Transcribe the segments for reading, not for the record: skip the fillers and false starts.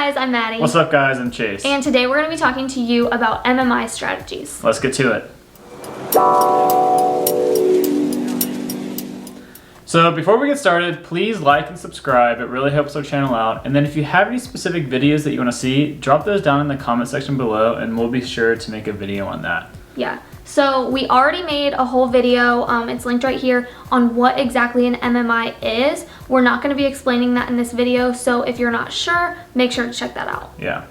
guys, I'm Maddie. What's up guys, I'm Chase. And today we're going to be talking to you about MMI strategies. Let's get to it. So before we get started, please like and subscribe. It really helps our channel out. And then if you have any specific videos that you want to see, drop those down in the comment section below and we'll be sure to make a video on that. Yeah. So we already made a whole video, it's linked right here, on what exactly an MMI is. We're not going to be explaining that in this video, so if you're not sure, make sure to check that out. Yeah.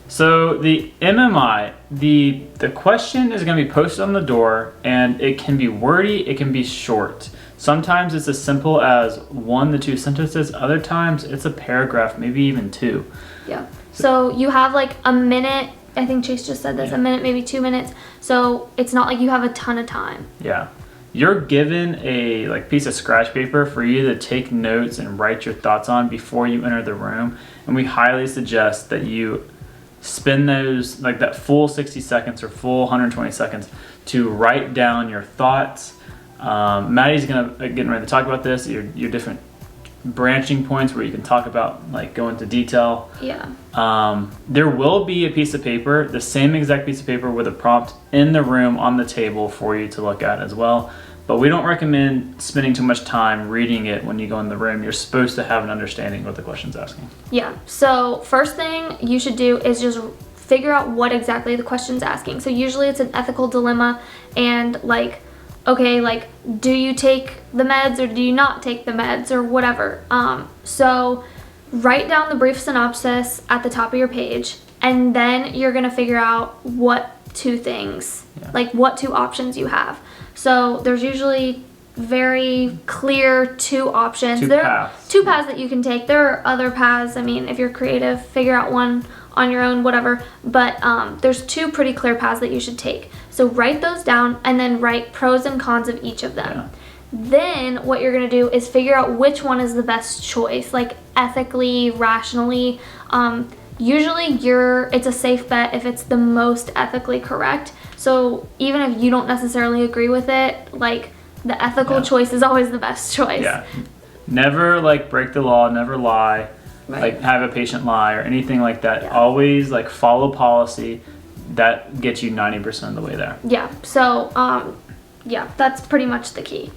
So the MMI, the question is going to be posted on the door, and it can be wordy, it can be short. Sometimes it's as simple as 1 to 2 sentences, other times it's a paragraph, maybe even 2. Yeah. So you have like a minute. I think Chase just said this, a minute, maybe 2 minutes. So it's not like you have a ton of time. Yeah. You're given a piece of scratch paper for you to take notes and write your thoughts on before you enter the room. And we highly suggest that you spend those, that full 60 seconds or full 120 seconds to write down your thoughts. Maddie's getting ready to talk about this, your different branching points where you can talk about, go into detail. Yeah. There will be a piece of paper, the same exact piece of paper with a prompt in the room on the table for you to look at as well. But we don't recommend spending too much time reading it when you go in the room. You're supposed to have an understanding of what the question's asking. Yeah. So first thing you should do is just figure out what exactly the question's asking. So usually it's an ethical dilemma and okay, do you take the meds or do you not take the meds or whatever. So write down the brief synopsis at the top of your page, and then you're going to figure out what 2 things, what 2 options you have. So there's usually very clear 2 options. There are 2 paths that you can take. There are other paths. I mean, if you're creative, figure out one on your own, whatever. But there's 2 pretty clear paths that you should take. So write those down and then write pros and cons of each of them. Yeah. Then what you're going to do is figure out which one is the best choice, ethically, rationally. Usually it's a safe bet if it's the most ethically correct. So even if you don't necessarily agree with it, the ethical choice is always the best choice. Yeah. Never break the law, never lie, have a patient lie or anything like that. Yeah. Always follow policy. That gets you 90% of the way there. Yeah. So yeah, that's pretty much the key.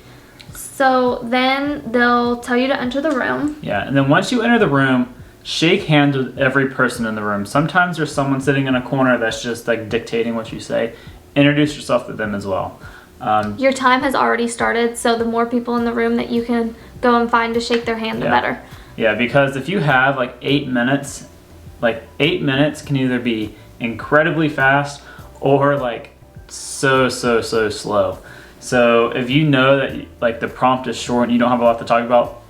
So then they'll tell you to enter the room. Yeah, and then once you enter the room, shake hands with every person in the room. Sometimes there's someone sitting in a corner that's just dictating what you say. Introduce yourself to them as well. Your time has already started, so the more people in the room that you can go and find to shake their hand, the better. Yeah, because if you have 8 minutes, 8 minutes can either be incredibly fast or so slow. So if you know that the prompt is short and you don't have a lot to talk about,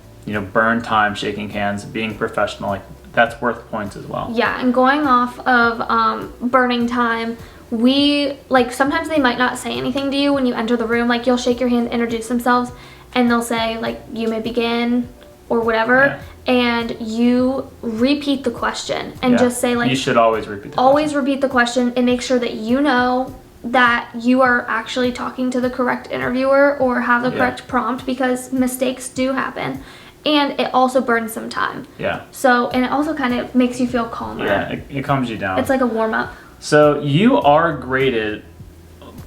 burn time shaking hands, being professional, that's worth points as well. Yeah, and going off of burning time, we sometimes they might not say anything to you when you enter the room. You'll shake your hand, introduce themselves, and they'll say you may begin or whatever. Yeah. And you repeat the question and just say you should always repeat the question. Always repeat the question and make sure that you know that you are actually talking to the correct interviewer or have the correct prompt, because mistakes do happen. And it also burns some time. Yeah. So, and it also kind of makes you feel calmer. Yeah, it calms you down. It's like a warm-up. So you are graded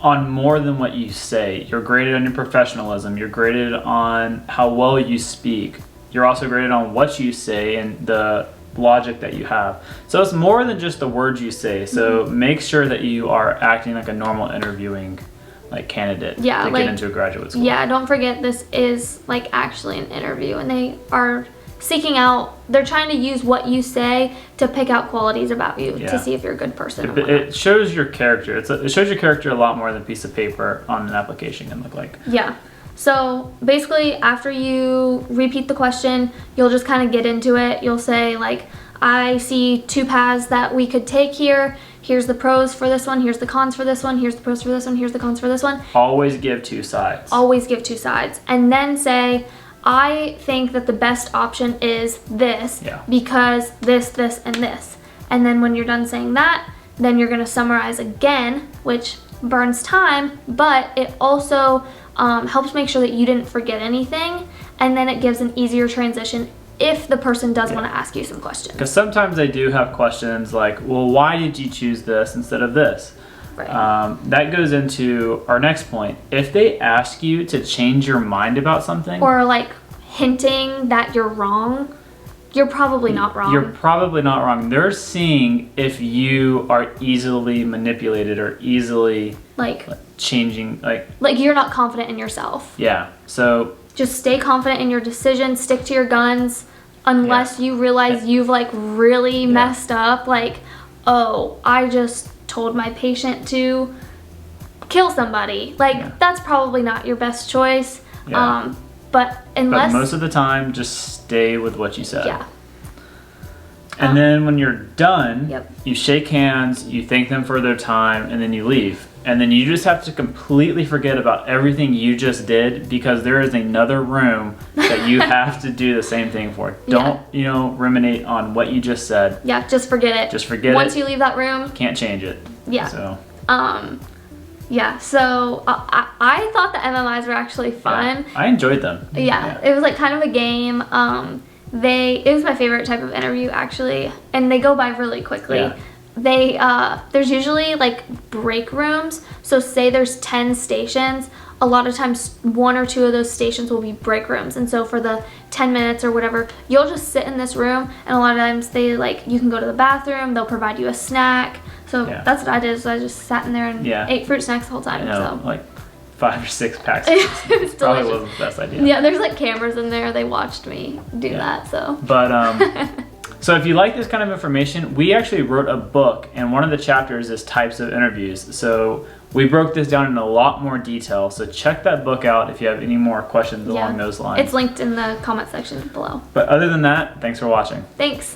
on more than what you say. You're graded on your professionalism. You're graded on how well you speak. You're also graded on what you say and the logic that you have. So it's more than just the words you say. So make sure that you are acting like a normal interviewing candidate to get into a graduate school. Yeah, don't forget this is actually an interview, and they are seeking out, they're trying to use what you say to pick out qualities about you to see if you're a good person. It shows your character. It shows your character a lot more than a piece of paper on an application can look like. Yeah. So basically, after you repeat the question, you'll just kind of get into it. You'll say I see 2 paths that we could take here. Here's the pros for this one. Here's the cons for this one. Here's the pros for this one. Here's the cons for this one. Always give 2 sides. Always give 2 sides. And then say, I think that the best option is this because this, this, and this. And then when you're done saying that, then you're going to summarize again, which burns time, but it also helps make sure that you didn't forget anything, and then it gives an easier transition if the person does want to ask you some questions. Because sometimes they do have questions like, well, why did you choose this instead of this? Right. That goes into our next point. If they ask you to change your mind about something, Or like hinting that you're wrong, you're probably not wrong. you're probably not wrong. They're seeing if you are easily manipulated or easily like changing, like you're not confident in yourself. yeah. So Just stay confident in your decision, stick to your guns unless you realize you've like really messed up. Like, oh, I just told my patient to kill somebody. Like, that's probably not your best choice. Yeah. But unless... But most of the time, just stay with what you said. Yeah. And then when you're done, Yep. you shake hands, you thank them for their time, and then you leave. And then you just have to completely forget about everything you just did because there is another room that you have to do the same thing for. Don't, ruminate on what you just said. Yeah, just forget it. Just forget Once it. you leave that room. Can't change it. Yeah. So. Yeah, so I thought the MMIs were actually fun. Yeah, I enjoyed them. Yeah, it was like kind of a game. It was my favorite type of interview actually, and they go by really quickly. Yeah. There's usually like break rooms. So say there's 10 stations, a lot of times 1 or 2 of those stations will be break rooms. And so for the 10 minutes or whatever, you'll just sit in this room, and a lot of times you can go to the bathroom, they'll provide you a snack. So that's what I did. So I just sat in there and ate fruit snacks the whole time. Like 5 or 6 packs. It was Probably delicious. wasn't the best idea. Yeah, there's like cameras in there. They watched me do that. So. But so if you like this kind of information, we actually wrote a book, and one of the chapters is types of interviews. So we broke this down in a lot more detail. So check that book out if you have any more questions along those lines. It's linked in the comment section below. But other than that, thanks for watching. Thanks.